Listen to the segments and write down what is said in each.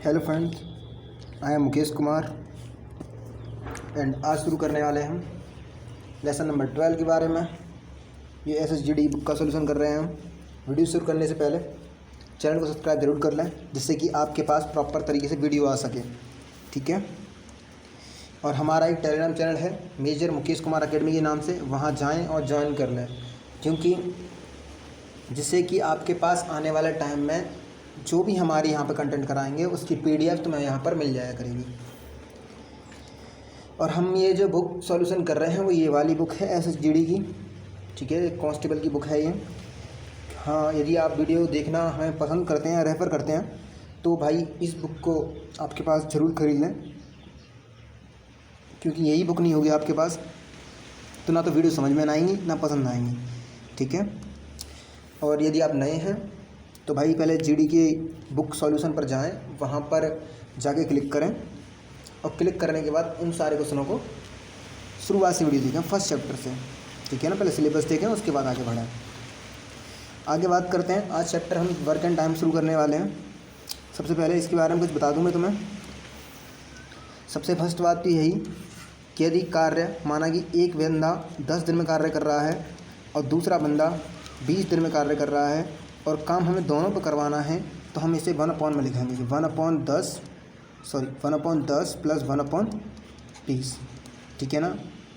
Hello friends, I am Mukesh Kumar and आज शुरू करने वाले हैं लेसन नंबर 12 के बारे में। ये SSGD बुक का सोल्यूशन कर रहे हैं हम। वीडियो शुरू करने से पहले चैनल को सब्सक्राइब जरूर कर लें, जिससे कि आपके पास प्रॉपर तरीके से वीडियो आ सके, ठीक है। और हमारा एक टेलीग्राम चैनल है मेजर मुकेश कुमार अकेडमी के नाम से, वहाँ जाएँ और ज्वाइन कर लें, क्योंकि जिससे कि आपके पास आने वाले टाइम में जो भी हमारे यहाँ पर कंटेंट कराएंगे उसकी PDF तुम्हें यहाँ पर मिल जाया करेगी। और हम ये जो बुक सॉल्यूशन कर रहे हैं वो ये वाली बुक है SSGD की, ठीक है, कांस्टेबल की बुक है ये। हाँ, यदि आप वीडियो देखना हमें पसंद करते हैं, रेफ़र करते हैं, तो भाई इस बुक को आपके पास ज़रूर खरीद लें, क्योंकि यही बुक नहीं होगी आपके पास तो ना तो वीडियो समझ में ना आएंगी ना पसंद आएंगी, ठीक है। और यदि आप नए हैं तो भाई पहले GD के बुक सॉल्यूशन पर जाएं, वहाँ पर जाके क्लिक करें और क्लिक करने के बाद उन सारे क्वेश्चनों को शुरुआत से वीडियो देखें, फर्स्ट चैप्टर से, ठीक है ना। पहले सिलेबस देखें, उसके बाद आगे बढ़ें। आगे बात करते हैं। आज चैप्टर हम वर्क एंड टाइम शुरू करने वाले हैं। सबसे पहले इसके बारे में कुछ बता दूँ मैं तुम्हें। सबसे फर्स्ट बात तो यही कि यदि कार्य माना कि एक बंदा 10 दिन में कार्य कर रहा है और दूसरा बंदा 20 दिन में कार्य कर रहा है और काम हमें दोनों पर करवाना है, तो हम इसे 1/, में लिखेंगे कि 1/10 प्लस 1/20, ठीक है ना।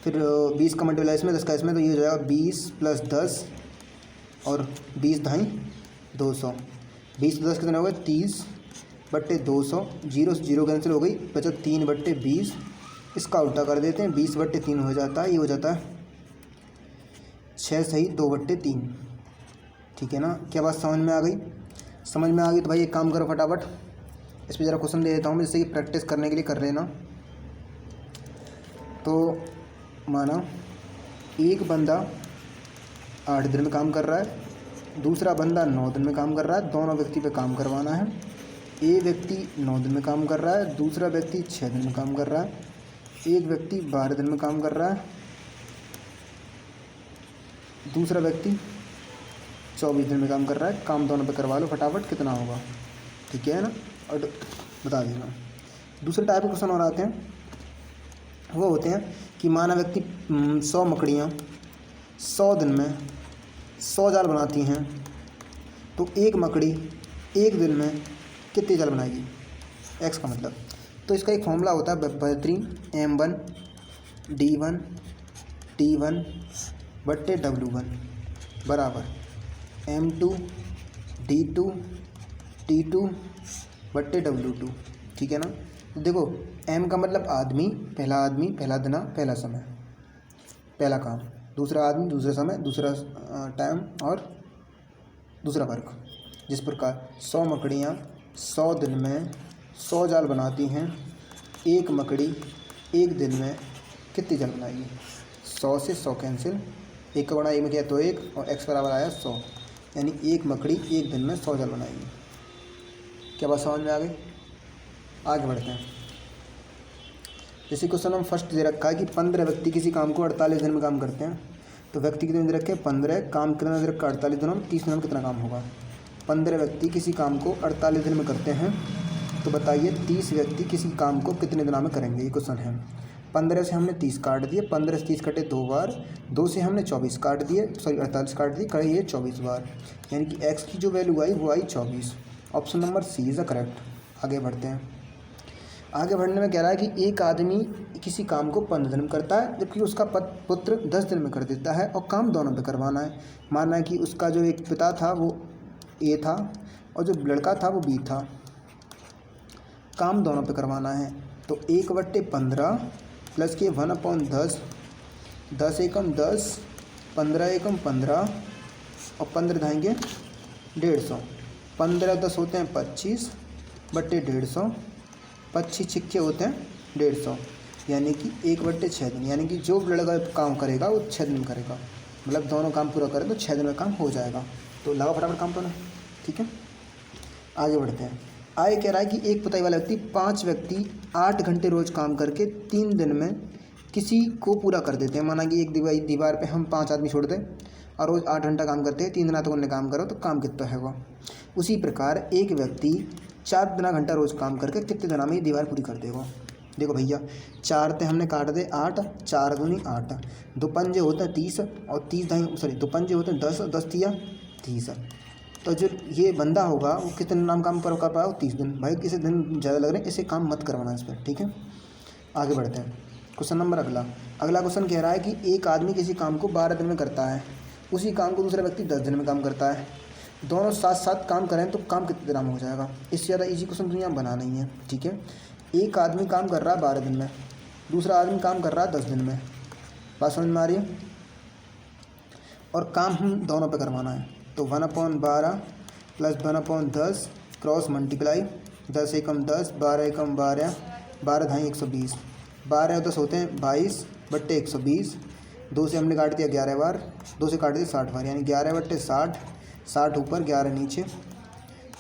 फिर 20 का मल्टीप्लाई इसमें, 10 का इसमें, तो ये हो जाएगा 20 + 10 और 20 × 200। 20 + 10 कितने हो गए? 30/200। 0 से 0 कैंसिल हो गई, बचा 3/20। इसका उल्टा कर देते हैं, 20/3 हो जाता है, ये हो जाता है 6 सही 2/3, ठीक है ना। क्या बात समझ में आ गई? समझ में आ गई तो भाई एक काम करो फटाफट, इस पर ज़रा क्वेश्चन दे देता हूँ जिससे कि प्रैक्टिस करने के लिए कर लेना। तो माना एक बंदा 8 दिन में काम कर रहा है, दूसरा बंदा 9 दिन में काम कर रहा है, दोनों व्यक्ति पे काम करवाना है। एक व्यक्ति 9 दिन में काम कर रहा है, दूसरा व्यक्ति 6 दिन में काम कर रहा है, एक व्यक्ति 12 दिन में काम कर रहा है, दूसरा व्यक्ति 24 दिन में काम कर रहा है। काम दोनों पे करवा लो फटाफट, कितना होगा, ठीक है ना, और बता देना। दूसरे टाइप के क्वेश्चन और आते हैं, वो होते हैं कि माना व्यक्ति 100 मकड़ियाँ 100 दिन में 100 जाल बनाती हैं, तो एक मकड़ी एक दिन में कितने जाल बनाएगी, x का मतलब। तो इसका एक फॉर्मूला होता है बेहतरीन, M1 D1 T1 बट्टे W1 बराबर M2 D2 T2 बट्टे W2, ठीक है ना। तो देखो M का मतलब आदमी, पहला दिना, पहला समय, पहला काम, दूसरा आदमी, दूसरा समय, दूसरा टाइम और दूसरा वर्क। जिस प्रकार 100 मकड़ियाँ 100 दिन में 100 जाल बनाती हैं, एक मकड़ी एक दिन में कितनी जाल बनाएगी। 100 से 100 कैंसिल, 1 का गुणा 1 में किया तो 1 और x बराबर आया 100, यानी एक मकड़ी एक दिन में 100 जाल बनाएगी। क्या बात समझ में आ गई? आगे बढ़ते हैं। जैसे क्वेश्चन हम फर्स्ट दे रखा है कि 15 व्यक्ति किसी काम को 48 दिन में काम करते हैं, तो व्यक्ति कितने दे रखे हैं 15, काम कितना दे रखा है 48 दिनों में, 30 दिनों में कितना काम होगा। 15 व्यक्ति किसी काम को 48 दिन में करते हैं, तो बताइए 30 व्यक्ति किसी काम को कितने दिनों में करेंगे, ये क्वेश्चन है। 15 से हमने 30 काट दिए, 15 से 30 कटे 2 बार, 2 से हमने 24 काट दिए, 48 काट दिए, करे ये 24 बार, यानी कि x की जो वैल्यू आई वो आई 24। Option number C is the correct. आगे बढ़ते हैं। आगे बढ़ने में कह रहा है कि एक आदमी किसी काम को 15 दिन में करता है, जबकि उसका पुत्र 10 दिन में कर देता है और काम दोनों पे करवाना है। माना कि उसका जो एक पिता था वो A था और जो लड़का था वो B था, काम दोनों पे करवाना है। तो 1/15 प्लस के 1/10, 10 एकम 10, 15 एकम 15 और 15 धाएंगे 150, 15 10 होते हैं 25 बट्टे 150, 25 छिक्के होते हैं 150, यानी कि 1/6 दिन, यानी कि जो लड़का काम करेगा वो 6 दिन में करेगा, मतलब दोनों काम पूरा करें तो 6 दिन में काम हो जाएगा। तो लगा फटाफट काम करना, ठीक है। आगे बढ़ते हैं। आगे कह रहा है कि एक पुताई वाला व्यक्ति 5 व्यक्ति 8 घंटे रोज़ काम करके 3 दिन में किसी को पूरा कर देते हैं। माना कि एक दीवार पे हम 5 आदमी छोड़ दें और रोज़ 8 घंटा काम करते हैं, 3 दिन तक उन्हें काम करो, तो काम कितना है वो। उसी प्रकार एक व्यक्ति 4 दिन घंटा रोज़ काम करके कितने दिनों में ये दीवार पूरी कर देगा। देखो भैया 4 ते हमने काट दे 8, 4 दूनी 8, 2 पंजे होते हैं 30 और 30 दाई सॉरी 2 पंजे होते हैं 10, 10 तिया 30। तो जो ये बंदा होगा वो कितने नाम काम कर पाएगा 30 दिन। भाई किसी दिन ज़्यादा लग रहे हैं, इसे काम मत करवाना इस पर, ठीक है। आगे बढ़ते हैं। क्वेश्चन नंबर अगला क्वेश्चन कह रहा है कि एक आदमी किसी काम को 12 दिन में करता है, उसी काम को दूसरा व्यक्ति 10 दिन में काम करता है। दोनों साथ साथ काम करें तो काम कितने दिन में हो जाएगा। इससे ज़्यादा इजी क्वेश्चन दुनिया में बना नहीं है, ठीक है। एक आदमी काम कर रहा है 12 दिन में, दूसरा आदमी काम कर रहा है 10 दिन में। बात समझ में आ रही है। और काम हम दोनों पे करवाना है, तो 1/12 प्लस 1/10 क्रॉस मल्टीप्लाई 10 एकम 10, 12 एकम 12, 12 धाई 120, 12 और 10 होते हैं 22/120। 2 से हमने काट दिया 11 बार, 2 से काट दिया 60 बार, यानी 11/60, 60 ऊपर 11 नीचे,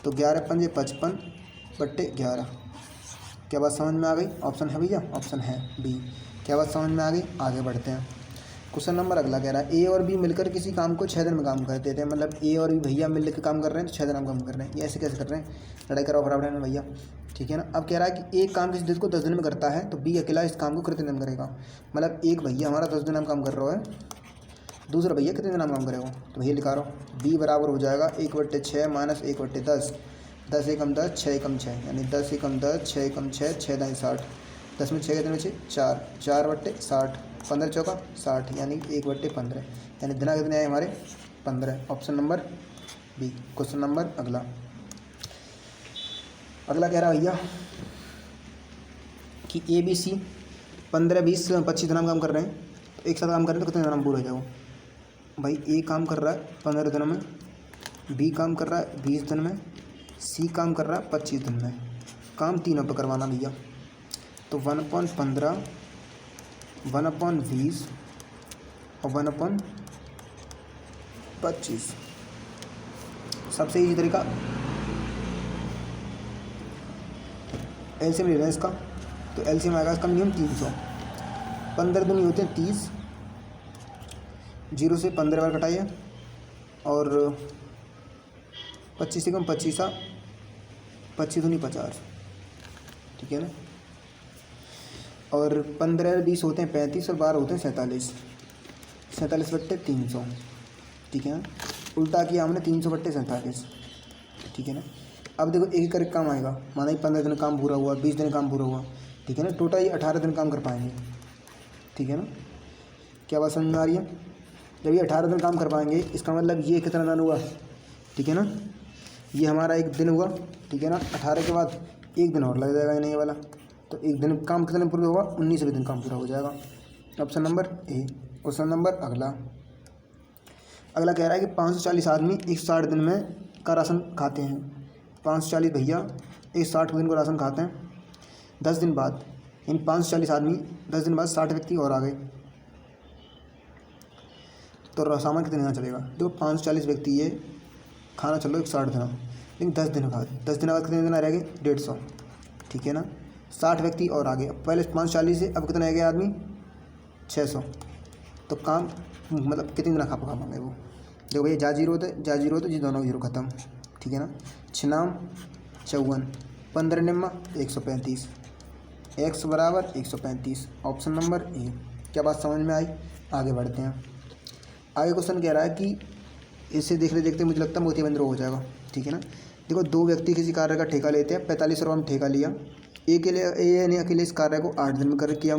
तो 11 पंजे 55/11। क्या बात समझ में आ गई। ऑप्शन है भैया, ऑप्शन है बी। क्या बात समझ में आ गई। आगे बढ़ते हैं। क्वेश्चन नंबर अगला कह रहा है ए और बी मिलकर किसी काम को 6 दिन में काम कर देते हैं। मतलब ए और बी भैया मिल के काम कर रहे हैं तो 6 दिन में काम कर रहे हैं। ये ऐसे कैसे कर रहे हैं, लड़ाई कराओ बराबर है भैया, ठीक है ना। अब कह रहा है कि एक काम किसी दिन को 10 दिन में करता है तो बी अकेला इस काम को कितने दिन में करेगा। मतलब एक भैया हमारा 10 दिन में काम कर रहा है, दूसरा भैया कितने दिन में काम करेगा। तो भैया लिखा रहा बी बराबर हो जाएगा 1/6 माइनस 1/10, 10 एकम 10, 6 एकम 6, यानी 10 एकम 10, 6 एकम 6, 6 दाई 60, 10 में 6 कितने बचे 4, 4/60, 15 चौका 60, यानी 1/15, यानी दिना कितने आए हमारे 15। Option number B. Question number अगला कह रहा भैया कि ए बी सी 15, 20, 25 दिन में काम कर रहे हैं, तो एक साथ काम कर रहे हैं तो कितने दिन में पूरा हो जाएगा। भाई ए काम कर रहा है 15 दिन में, बी काम कर रहा है 20 दिन में, सी काम कर रहा है 25 दिन में। काम तीनों पर करवाना भैया, तो 1/15, 1/20 और 1/25। सबसे ईजी तरीका एलसीएम ले रहे हैं इसका, तो एलसीएम आएगा इसका मिनिमम 300। 15 दूनी होते हैं 30, 0 से 15 बार कटाइए, और 25 से कम 25, 25 दूनी 50, ठीक है ना। और 15 20 होते हैं 35 और 12 होते हैं 47, 47/300, ठीक है ना। उल्टा किया हमने 300/47, ठीक है ना। अब देखो एक करके काम आएगा, माना ही 15 दिन काम पूरा हुआ, 20 दिन काम पूरा हुआ, ठीक है ना। टोटल ये 18 दिन काम कर पाएंगे, ठीक है ना। क्या बात समझ में आ रही है। जब ये 18 दिन काम कर पाएंगे इसका मतलब ये कितना दिन हुआ, ठीक है ना। ये हमारा एक दिन हुआ, ठीक है ना। 18 के बाद एक दिन और लग जाएगा इन्हें ये वाला, तो एक दिन काम कितने पूरा होगा 19 दिन काम पूरा हो जाएगा। Option number A. Question number अगला कह रहा है कि 540 आदमी 60 दिन में का राशन खाते हैं। 540 भैया 60 दिन को राशन खाते हैं। 10 दिन बाद, यानी 540 आदमी 10 दिन बाद 60 व्यक्ति और आ गए, तो सामान कितने दिन चलेगा। देखो 540 व्यक्ति ये खाना चलो 60 दिन, लेकिन 10 दिन बाद कितने दिन रह गए 150, ठीक है ना। 60 व्यक्ति और आ गए। अब पहले 540 से अब कितना रह गया आदमी 600, तो काम मतलब कितने दिन खा पाएंगे वो। देखो भैया जा जीरो तो जी दोनों जीरो खत्म, ठीक है ना। 6 नाम 54, 15 निम्मा 135, x बराबर 135। Option number A. क्या बात समझ में आई। आगे बढ़ते हैं। आगे क्वेश्चन कह रहा है कि इसे देखते देखते मुझे लगता है मोतियाबिंद रोग हो जाएगा, ठीक है ना। देखो 2 व्यक्ति किसी कार्य का ठेका लेते हैं, 45 रुपये में ठेका लिया। ए ने अकेले इस कार्य को 8 दिन में किया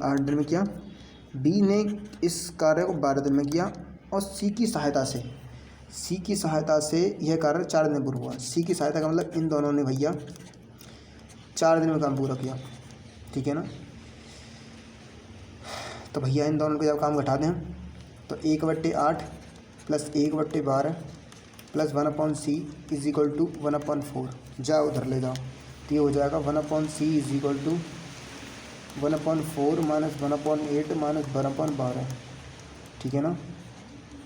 8 दिन में किया। बी ने इस कार्य को 12 दिन में किया, और सी की सहायता से यह कार्य 4 दिन में पूरा हुआ। सी की सहायता का मतलब इन दोनों ने भैया 4 दिन में काम पूरा किया, ठीक है ना। तो भैया इन दोनों को जब काम घटा दें तो 1/8 plus 1/12 plus 1/c is equal to 1/4। जाओ उधर ले जाओ, तो ये हो जाएगा 1/c is equal to 1/4 minus 1/8 minus 1/12, ठीक है ना।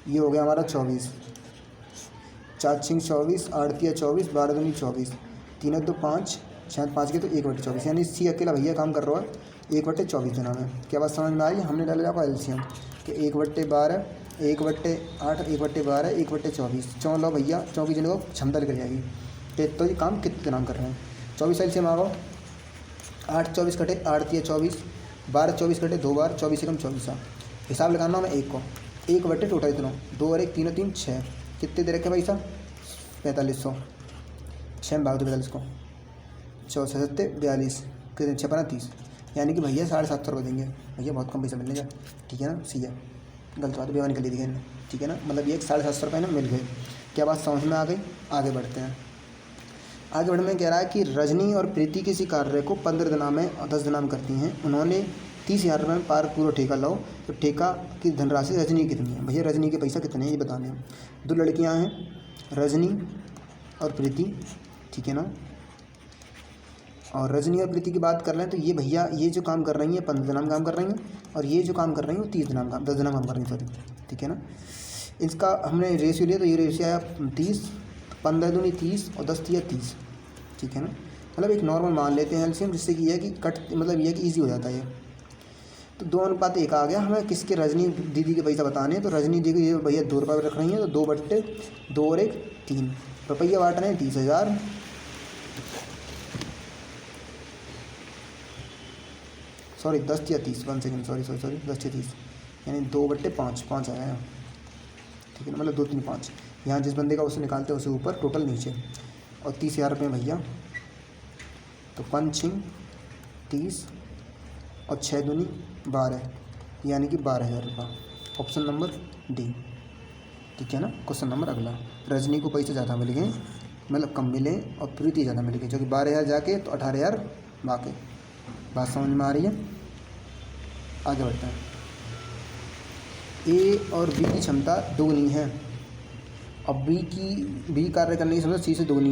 ये हो गया हमारा 24, 4 6 24, 8 3 24, 12 दूनी 24, 3 2 5, 6 5 के तो 1/24, यानी सी अकेला भैया काम कर रहा है 1/24 दिनों में। क्या बात समझ में आई। हमने डाला जाएगा एलसीएम कि 1/12, 1/8, 1/12, 1/24, 4 लो भैया, 4 की जगह क्षमता निकल जाएगी। तो ये काम कितने दिनांक कर रहे हैं। 24 एलसीएम आ गो, 8 24 कटे 8 3 24, 12 24 कटे 2 बार 24 एकम 24 हिसाब लगाना मैं एक को 1 बटे टोटल इतना 2 और 1 3 3 6 कितने दे रखे भाई साहब 4500, 6 में भाग दो 45 को, 4 7 42 कितने 6 15 30, यानी कि भैया 750 रुपये देंगे। भैया बहुत कम पैसा मिलने का, ठीक है ना। सी है गलत बात बेवानी कर ली थी, ठीक है ना। मतलब ये 750 रुपये ना मिल गए। क्या बात समझ में आ गई। आगे बढ़ते हैं। आगे बढ़ने में कह रहा है कि रजनी और प्रीति किसी कार्य को 15 दिनों में और 10 दिनों में करती हैं। उन्होंने 30,000 रुपये में पार पूरा ठेका लो, तो ठेका की धनराशि रजनी कितनी है। भैया रजनी के पैसा कितने हैं ये बताने हैं। 2 लड़कियां हैं रजनी और प्रीति, ठीक है ना। और रजनी और प्रीति की बात कर रहे हैं तो ये भैया ये जो काम कर रही हैं 15 दिनों में काम कर रही हैं, और ये जो काम कर रही हैं वो 30 दिनों में काम 10 दिनों में काम कर रही हैं, सॉरी, ठीक है ना। इसका हमने रेशियो लिया तो ये रेशियो आया 30, 15 दूनी 30 और 10 तिया 30, ठीक है ना। मतलब एक नॉर्मल मान लेते हैं एलसीएम, जिससे कि यह कि कट मतलब ये कि ईजी हो जाता है ये। तो 2:1 आ गया। हमें किसके रजनी दीदी के पैसा बताने हैं, तो रजनी दी को ये भैया 2 रुपये रख रही हैं, तो 2 बट्टे 2 और 1 3 रुपया बांट रहे हैं 30,000, सॉरी 10 या 30, 1 सेकेंड, सॉरी 10 या 30, यानी 2 बट्टे 5 5 आया, ठीक है ना। मतलब 2 3 5 यहाँ जिस बंदे का उसे निकालते हैं उसे ऊपर, टोटल नीचे, और 30,000 रुपये भैया। तो 5 6 30 और 6 दूनी 12, यानी कि 12,000 रुपये। ऑप्शन नंबर डी, ठीक है ना। क्वेश्चन नंबर अगला, रजनी को पैसे ज़्यादा मिल गए, मतलब कम मिले, और प्रीति ज़्यादा मिल गई, जो कि 12,000 जाके तो 18,000 बाकी। बात समझ में आ रही है। आगे बढ़ते हैं। ए और बी की क्षमता दोगुनी है। अब बी कार्य करने की क्षमता सी से दोगुनी।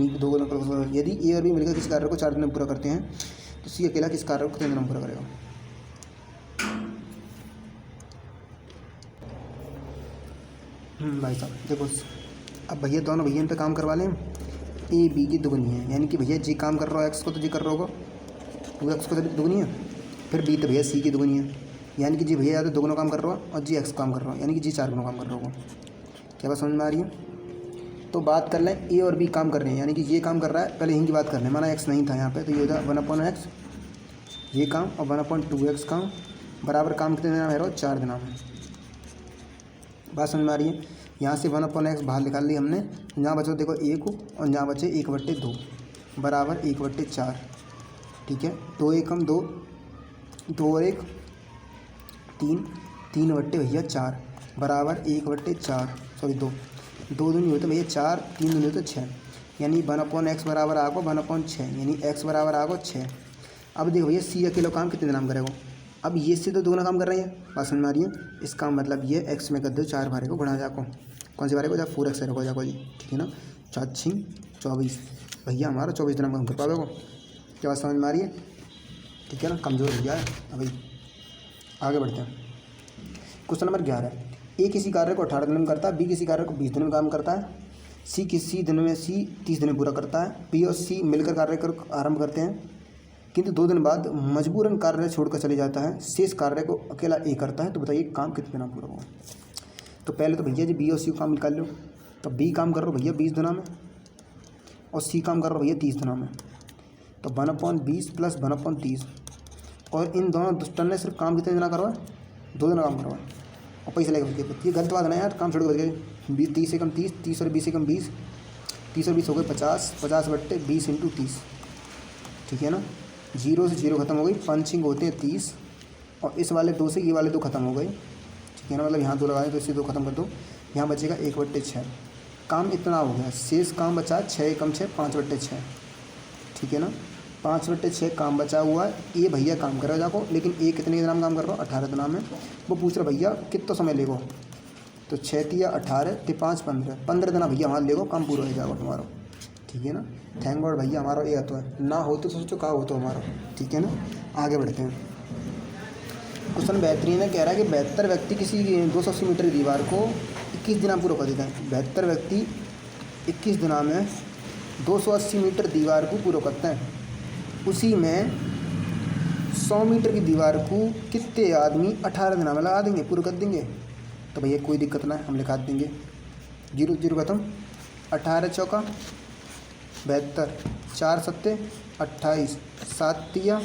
यदि ए और बी मिलकर किस कार्य को 4 दिन में पूरा करते हैं, तो सी अकेला किस कार्य को कितने दिन में पूरा करेगा। भाई साहब देखो, अब भैया दोनों भैया इन पे काम करवा लें। ए बी की दोगुनी है, यानी कि भैया जी काम कर रहा हो एक्स को तो जी कर रहा होगा 2x को तो दोगुनी है, फिर बी तो भैया सी की दोगुनी है, यानी कि जी भैया या तो दोगुना काम कर रहा हो और जी एक्स काम कर रहा हो, यानी कि जी 4 गुना काम कर रहा होगा। क्या बात समझ में आ रही है। तो बात कर लें, ए और बी काम कर रहे हैं, यानी कि ये काम कर रहा है, पहले इनकी बात कर लें। माना एक्स नहीं था यहाँ पे, तो ये होता 1/x ये काम, और 1/2x काम बराबर काम कितने दिन में है, 4 दिन में। बात समझ में आ रही है। यहाँ से 1/x बाहर निकाल ली हमने, यहाँ बचा देखो 1 और यहाँ बचे 1/2 बराबर 1/4, ठीक है। 2 एकम 2, 2 और 1 3, 3 बट्टे भैया 4 बराबर 1/4, सॉरी 2 दूनी होते भैया 4, 3 दूनी होते 6, यानी 1/x बराबर आगो 1/6, यानी x बराबर आगो 6। अब देखो भैया सी अकेला काम कितने दिन करेगा। अब ये से तो दोगुना काम कर रही है, बात समझ में आ रही है। इसका मतलब ये x में कर दो 4 बारे को गुणा जाको, कौन से बारे को, जब 4x रखो जाको जी, ठीक है ना। 4 6 24, भैया हमारा 24 दिन में काम कर पाओगे। क्या बात समझ में आ रही है, ठीक है ना। कमज़ोर भैया है। अभी आगे बढ़ते हैं। क्वेश्चन नंबर 11, ए किसी कार्य को 18 दिन में करता है, बी किसी कार्य को 20 दिन में काम करता है, सी किसी दिन में 30 दिन में पूरा करता है। बी और सी मिलकर कार्य कर आरंभ करते हैं, किंतु 2 दिन बाद मजबूरन कार्य छोड़कर चले जाता है। शेष कार्य को अकेला ए करता है, तो बताइए काम कितने दिन में पूरा होगा। तो पहले तो भैया जी बी और सी को काम निकाल लो। तो बी काम कर रहा हो भैया 20 दिनों में, और सी काम कर रहा हो भैया 30 दिनों में। तो 1/20 प्लस 1/30, और इन दोनों दुष्टन ने सिर्फ काम कितने दिन करवाए, 2 दिन काम करवाए, और पैसे लेकर बच गए। ये गलत बात है ना यार, काम छोड़ के बच गए। 30 एकम 30, 30 और 20 एकम 20, 30 और 20 हो गए 50, 50/20 × 30, ठीक है ना। 0 से 0 खत्म हो गई, पंचिंग होते हैं 30, और इस वाले 2 से ये वाले 2 खत्म हो गए, ठीक है ना। मतलब यहाँ 2 लगाए तो इससे 2 खत्म कर दो, यहाँ बचेगा 1/6। काम इतना हो गया, शेष काम बचा 6 एकम 6 5/6, ठीक है ना। 5/6 काम बचा हुआ है। ये भैया काम कर रहा है जाको, लेकिन ये कितने दिन काम कर रहा हो, 18 दिन में। वो पूछ रहा भैया कितना समय लेगो, तो 6 तिया 18 ते 5 15 दिन भैया हमारा लेगो, काम पूरा हो जाएगा तुम्हारा, ठीक है ना। थैंक गॉड भैया हमारा ये तो है, ना हो तो सोचो कहा हो तो हमारा, ठीक है ना। आगे बढ़ते हैं। क्वेश्चन बेहतरीन है, कह रहा है कि 72 व्यक्ति किसी 280 मीटर की दीवार को 21 दिन में पूरा कर देते हैं। 72 व्यक्ति 21 दिनों में 280 मीटर दीवार को पूरा करते हैं। उसी में 100 मीटर की दीवार को कितने आदमी 18 दिन में लगा देंगे, पूरा कर देंगे। तो भैया कोई दिक्कत ना है, हम लिखा देंगे 0 0 खत्म, 18 चौका 72, 4 सत्ते 28, 7 तिया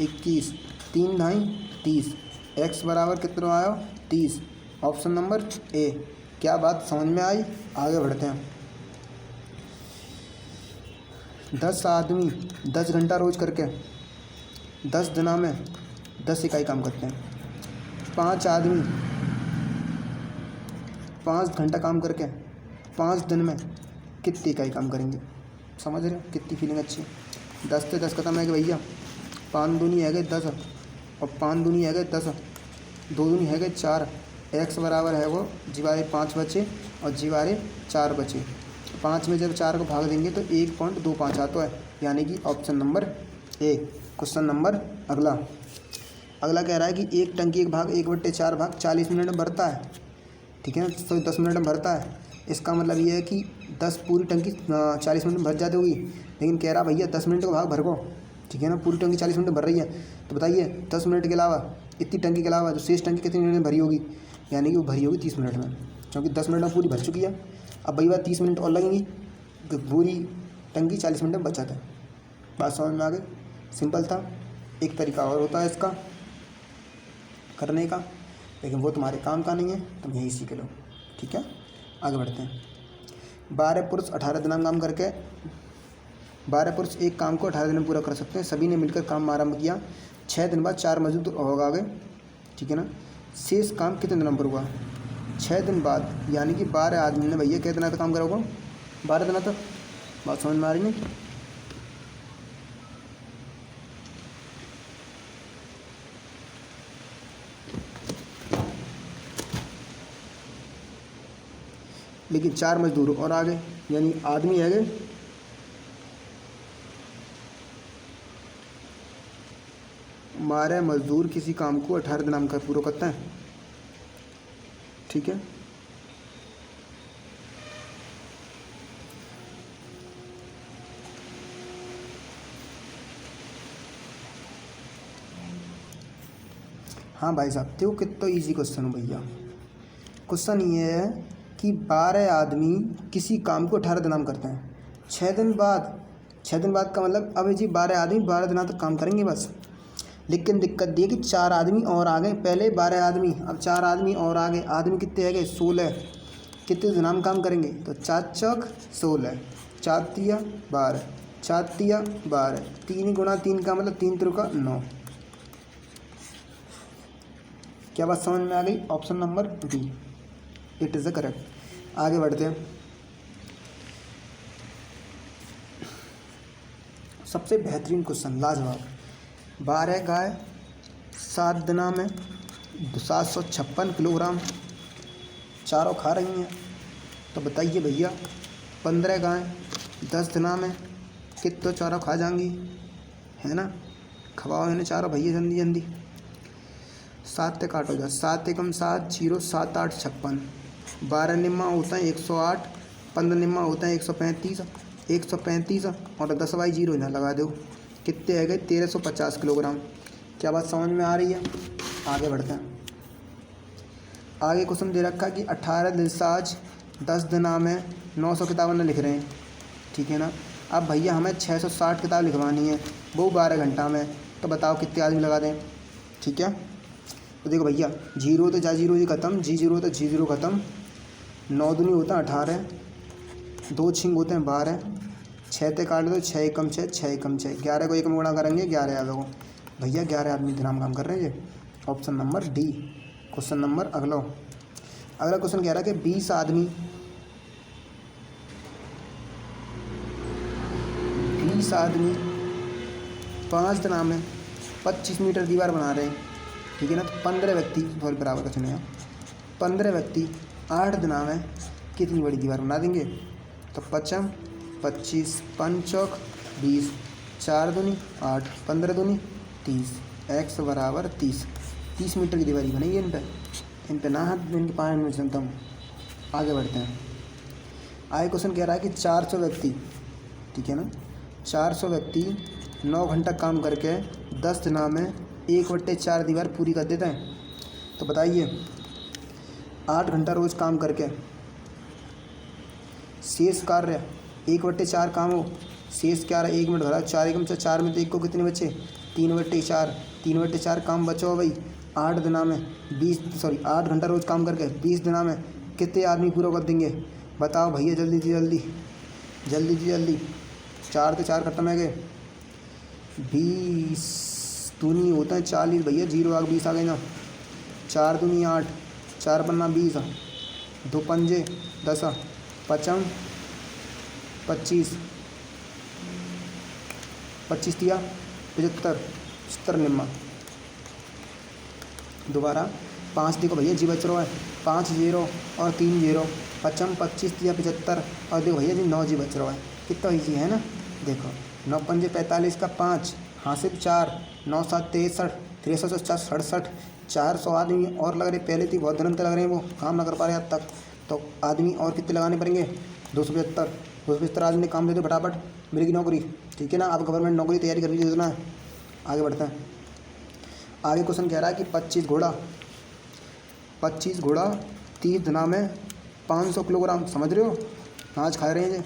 21, 3 ढाई 30। एक्स बराबर कितना आया? 30। Option number A. क्या बात समझ में आई? आगे बढ़ते हैं। 10 आदमी 10 घंटा रोज करके 10 दिनों में 10 इकाई काम करते हैं। 5 आदमी 5 घंटा काम करके 5 दिन में कितनी इकाई काम करेंगे? समझ रहे हो कितनी फीलिंग अच्छी है। 10 से 10 खत्म है कि भैया, 5 दूनी है गए 10 और 5 दूनी है गए 10, 2 दूनी है गए 4। एक्स बराबर है वो जीवारे 5 बचे और जीवारे 4 बचे। 5 में जब 4 को भाग देंगे तो 1.25 आता है, यानी कि option number A. Question number अगला कह रहा है कि एक टंकी एक भाग 1/4 भाग 40 मिनट में भरता है, ठीक है ना, तो 10 मिनट में भरता है। इसका मतलब ये है कि 10 पूरी टंकी 40 मिनट में भर जाती होगी, लेकिन कह रहा भैया 10 मिनट का भाग भर को, ठीक है ना, पूरी टंकी 40 मिनट में भर रही है। तो बताइए 10 मिनट के अलावा, इतनी टंकी के अलावा जो शेष टंकी कितनी मिनट में भरी होगी? यानी कि वो भरी होगी 30 मिनट में, क्योंकि 10 मिनट में पूरी भर चुकी है। अब भैया 30 मिनट और लगेंगी तो पूरी टंकी 40 मिनट में बच जाता है। बात समझ में आ गई? सिंपल था। एक तरीका और होता है इसका करने का, लेकिन वो तुम्हारे काम का नहीं है, तुम यही सीख लो, ठीक है। आगे बढ़ते हैं। 12 पुरुष 18 दिन काम करके 12 पुरुष एक काम को 18 दिन में पूरा कर सकते हैं। सभी ने मिलकर काम आरंभ किया। 6 दिन बाद 4 मजदूर होगा आगे, ठीक है ना। शेष काम कितने दिनों पर हुआ? 6 दिन बाद, यानी कि 12 आदमी ने भैया कितने दिनों का काम करा होगा? 12 दिनों तक। बात समझ में आ रही है? लेकिन 4 मजदूर और आ गए, यानी आदमी है गए 12 मजदूर किसी काम को 18 दिन का पूरा करते हैं, ठीक है। हाँ भाई साहब, देखो कितना इजी क्वेश्चन हो भैया। क्वेश्चन ये है कि 12 आदमी किसी काम को 18 दिन करते हैं। 6 दिन बाद का मतलब अब जी 12 आदमी 12 दिनों तक काम करेंगे बस। लेकिन दिक्कत ये कि 4 आदमी और आ गए। पहले 12 आदमी, अब 4 आदमी और आ गए। आदमी कितने है गए? 16। कितने दिन हम काम करेंगे? तो 4 चौक 16, 4 तिया 12, 4 तिया 12, 3 गुणा 3 का मतलब 3 त्रिका 9। क्या बात समझ में आ गई? Option number B, it is the correct. आगे बढ़ते हैं। सबसे बेहतरीन क्वेश्चन, लाजवाब। 12 गाय 7 दिनों में 756 किलोग्राम चारों खा रही हैं। तो बताइए भैया 15 गाय 10 दिनों में कितना चारों खा जाएंगी, है ना। खवाओ इन्हें चारों भैया जल्दी जल्दी। 7 से काटो जा, 7 एकम 7, 0 7 8 56। 12 निम्मा होता है 108, 15 निम्मा होता है 135, 135 और 10 बाई 0 इधर लगा दो। कितने है गए? 1350 किलोग्राम। क्या बात समझ में आ रही है? आगे बढ़ते हैं। आगे क्वेश्चन दे रखा है कि 18 दिलसाज 10 दिनों में 900 किताबें लिख रहे हैं, ठीक है ना। अब भैया हमें 660 किताब लिखवानी है, वो 12 घंटा में। तो बताओ कितने आदमी लगा दें, ठीक है। तो देखो भैया 0 तो जा 0 जी खत्म, जी 0 तो जी 0 खत्म। 9 दूनी होता है 18, 2 छिंग होते हैं 12, 6 ते काट दो, 6 एकम 6, 6 एकम 6, 11 को 1 में गुणा करेंगे 11 आ गए। भैया 11 आदमी दिन काम कर रहे हैं। Option number D. Question number अगला क्वेश्चन कह रहा है कि 20 आदमी 5 दिनों में 25 मीटर दीवार बना रहे हैं, ठीक है ना। तो 15 व्यक्ति थोड़ी बराबर का चुने, 15 व्यक्ति 8 दिनों में कितनी बड़ी दीवार बना देंगे? तो 25 25 5 20, 4 दूनी 8, 15 दूनी 30। एक्स बराबर 30 मीटर की दीवारी बनेगी इन पे ना हाथ इनके 5 मिनट चलता हूँ। आगे बढ़ते हैं। आगे क्वेश्चन कह रहा है कि 400 व्यक्ति, ठीक है ना, 400 व्यक्ति 9 घंटा काम करके 10 दिनों में 1/4 दीवार पूरी कर देते हैं। तो बताइए 8 घंटा रोज़ काम करके शेष कार्य 1/4 काम हो शेष क्या रहा, 1 मिनट भरा, 4 एकम 4 में तो 1 को कितने बचे, 3/4, 3/4 काम बचो भाई। 8 दिना में 8 घंटा रोज़ काम करके 20 दिना में कितने आदमी पूरा कर देंगे, बताओ भैया, जल्दी से जल्दी, जल्दी से जल्दी। 4 से 4 खत्म है गए, 20 दूनी होता है 40 भैया, 0 आ 20 आ गए ना। 4 दूनी 8, 4 पन्ना 20, 2 पंजे 10, 5 25, 25 दिया 75, 70 निम्मा। दोबारा 5 देखो भैया जी बच रहा है, 5 0 और 3 0, 5 25 दिया 75, और देखो भैया जी 9 जी बच रहा है। कितना ईजी है ना, देखो 9 पंजे 45 का 5, हाँ सिर्फ 4, 9 7 63, 350 67, 400 आदमी और लग रहे, पहले थी बहुत दिनों तक लग रहे हैं, वो काम ना कर पा रहे अब तक, तो आदमी और कितने लगाने पड़ेंगे, 275 आदमी काम दे दो फटाफट, मिलेगी नौकरी। ठीक है ना, आप गवर्नमेंट नौकरी तैयारी कर लीजिए, योजना है। आगे बढ़ते हैं, आगे क्वेश्चन कह रहा है कि 25 घोड़ा 30 दिना में 500 किलोग्राम, समझ रहे हो, अनाज खा रहे हैं ये,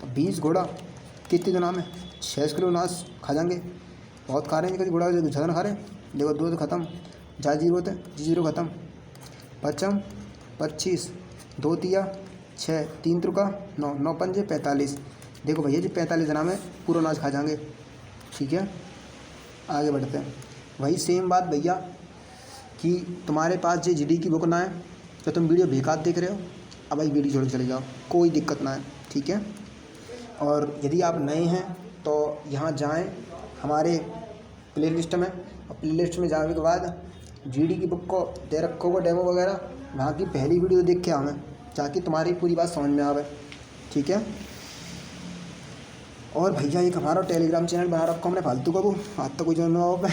तो 20 घोड़ा कितने दिना में 6 किलो अनाज खा जाएंगे। बहुत खा रहे हैं कभी घोड़ा, ज़्यादा ना खा रहे हैं। देखो 2 तो खत्म, जा 0 होते, 0 खत्म, 5 25, 2 तिया 6, 3 त्रुका 9, 9 पंजे 45। देखो भैया जी 45 दिना में पूरा अनाज खा जाएंगे। ठीक है, आगे बढ़ते हैं। वही सेम बात भैया कि तुम्हारे पास जो जीडी की बुक ना है तो तुम वीडियो बेकार देख रहे हो, अब भाई वीडियो छोड़ के चले जाओ, कोई दिक्कत ना है। ठीक है, और यदि आप नए हैं तो यहाँ जाएं हमारे प्ले लिस्ट में, और प्ले लिस्ट में जाने के बाद जीडी की बुक को दे रखो वो डेमो वगैरह, वहाँ की पहली वीडियो देख के आवें, ताकि तुम्हारी पूरी बात समझ में आवे। ठीक है, और भैया एक हमारा टेलीग्राम चैनल बना रखा हमने फालतू का, वो आज तो कोई जानना हो पे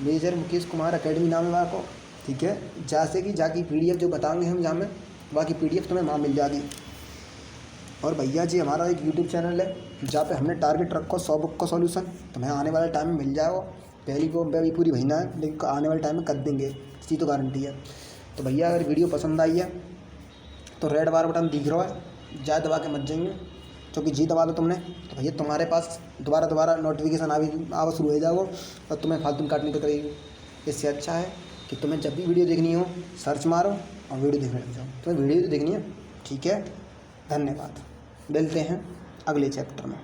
मेजर मुकेश कुमार अकेडमी नाम है वहाँ को। ठीक है, जैसे कि जाके PDF जो बताएंगे हम जहाँ में, बाकी PDF तुम्हें वहाँ मिल जाएगी। और भैया जी हमारा एक यूट्यूब चैनल है जहाँ पे हमने टारगेट रखो 100 बुक का सॉल्यूशन, तुम्हें आने वाले टाइम में मिल जाएगा। पहली को अभी पूरी महीना है, लेकिन आने वाले टाइम में कर देंगे, इसकी तो गारंटी है। तो भैया अगर वीडियो पसंद आई है तो रेड वाला बटन दिख रहा है, ज़्यादा दबा के मत जाइए, क्योंकि जी दबा दो तुमने तो भैया तुम्हारे पास दोबारा नोटिफिकेशन आवा शुरू हो जाएगा और तुम्हें फालतू काटने को करेगी। इससे अच्छा है कि तुम्हें जब भी वीडियो देखनी हो सर्च मारो और वीडियो देखने लग जाओ, तुम्हें वीडियो तो देखनी है। ठीक है, धन्यवाद, मिलते हैं अगले चैप्टर में।